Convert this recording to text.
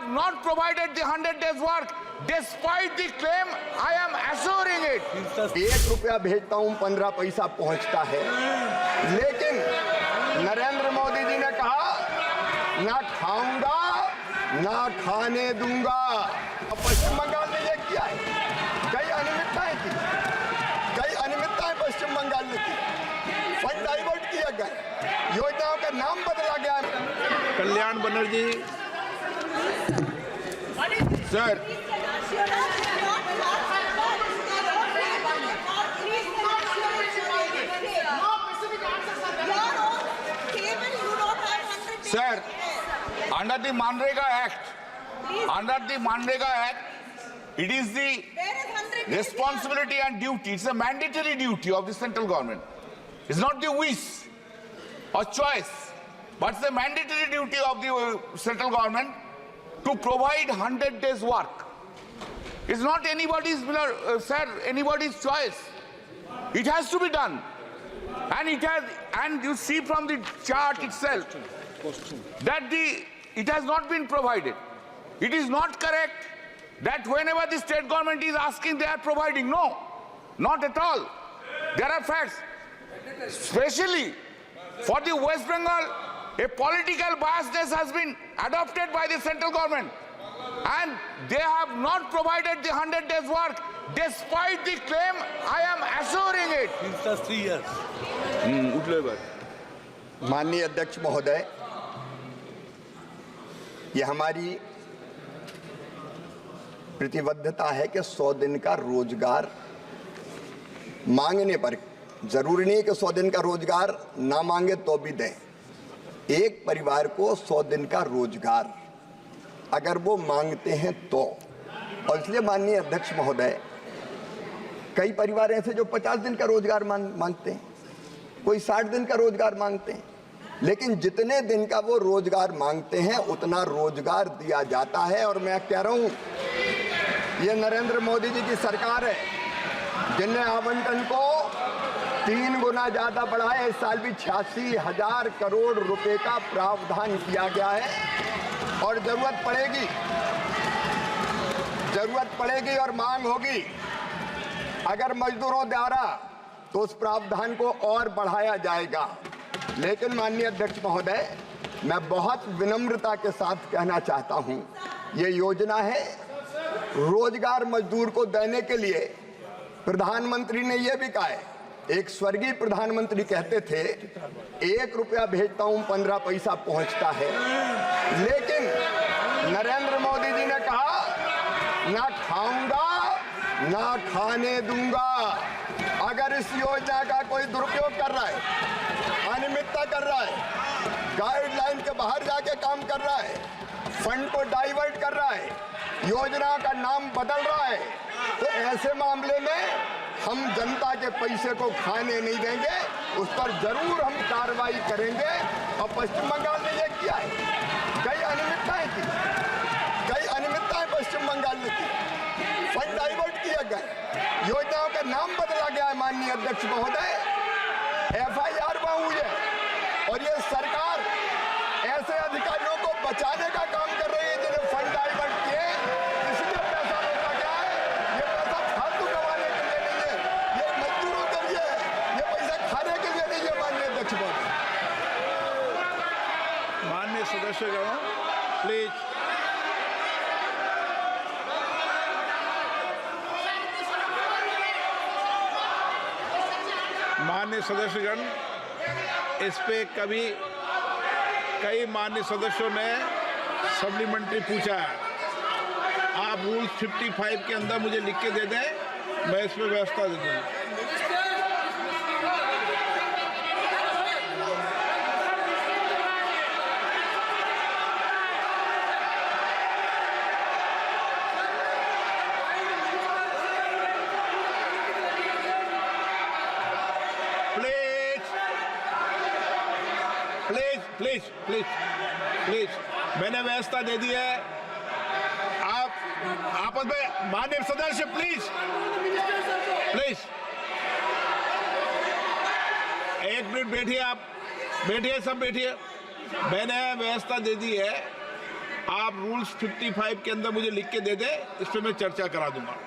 have not provided the 100 days work. Despite the claim, I am assuring it. 1 रुपया भेजता हूं 15 पैसा पहुंचता है, लेकिन नरेंद्र मोदी जी ने कहा ना खाऊंगा ना खाने दूंगा। पश्चिम बंगाल ने यह किया है, कई अनियमितताएं की, कई अनियमितताएं पश्चिम बंगाल ने की, फंड डाइवर्ट किया गया, योजनाओं का नाम बदला गया। Kalyan Banerjee sir, Sir, under the Manrega Act, it is the responsibility and duty, it's a mandatory duty of the central government. It's not the wish or choice, but it's the mandatory duty of the central government to provide 100 days work. It's not anybody's, anybody's choice. It has to be done. And you see from the chart itself that it has not been provided. It is not correct that whenever the state government is asking, they are providing. No, not at all. There are facts. Especially for the West Bengal, a political biasness has been adopted by the central government, and they have not provided the 100 days work. Despite the claim, I am assuring it. Since 3 years. माननीय अध्यक्ष महोदय, ये हमारी प्रतिबद्धता है कि 100 दिन का रोजगार मांगने पर, जरूरी नहीं कि 100 दिन का रोजगार ना मांगे तो भी दें, एक परिवार को 100 दिन का रोजगार अगर वो मांगते हैं तो। और इसलिए माननीय अध्यक्ष महोदय, कई परिवार ऐसे जो 50 दिन का रोजगार मांगते हैं, कोई 60 दिन का रोजगार मांगते हैं, लेकिन जितने दिन का वो रोजगार मांगते हैं उतना रोजगार दिया जाता है। और मैं कह रहा हूं, ये नरेंद्र मोदी जी की सरकार है जिनने आवंटन को 3 गुना ज्यादा बढ़ाया। इस साल भी 86,000 करोड़ रुपए का प्रावधान किया गया है, और जरूरत पड़ेगी और मांग होगी अगर मजदूरों द्वारा, तो उस प्रावधान को और बढ़ाया जाएगा। लेकिन माननीय अध्यक्ष महोदय, मैं बहुत विनम्रता के साथ कहना चाहता हूं, ये योजना है रोजगार मजदूर को देने के लिए। प्रधानमंत्री ने यह भी कहा है, एक स्वर्गीय प्रधानमंत्री कहते थे 1 रुपया भेजता हूं 15 पैसा पहुंचता है, लेकिन नरेंद्र मोदी जी ने कहा ना खाऊंगा ना खाने दूंगा। अगर इस योजना का कोई दुरुपयोग कर रहा है, अनियमितता कर रहा है, गाइडलाइन के बाहर जाके काम कर रहा है, फंड को डाइवर्ट कर रहा है, योजना का नाम बदल रहा है, तो ऐसे मामले में हम जनता के पैसे को खाने नहीं देंगे, उस पर जरूर हम कार्रवाई करेंगे। और पश्चिम बंगाल ने यह किया है, कई अनियमितताएं की, कई अनियमितताएं पश्चिम बंगाल ने की, फंड डाइवर्ट किया गया, योजनाओं का नाम बदला गया है। माननीय अध्यक्ष महोदय, FIR हुई है, और ये सरकार ऐसे अधिकारियों को बचाने का काम कर रही है जिन्हें फंड डाइवर्ट किए, इसलिए पैसा रोका गया है। ये पैसा फालतू कमाने के लिए नहीं है, ये मजदूरों के लिए है, ये पैसा खाने के लिए नहीं है। माननीय अध्यक्ष महोदय, माननीय सदस्यगण प्लीज, माननीय सदस्यगण, इस पे कई माननीय सदस्यों ने सप्लीमेंट्री पूछा है। आप रूल 55 के अंदर मुझे लिख के दे दें, मैं इसमें व्यवस्था दे दूंगा। प्लीज मैंने व्यवस्था दे दी है। आप आपस में माननीय सदस्य प्लीज 1 मिनट बैठिए, आप बैठिए, सब बैठिए। मैंने व्यवस्था दे दी है आप रूल्स 55 के अंदर मुझे लिख के दे दे, इस पे मैं चर्चा करा दूंगा।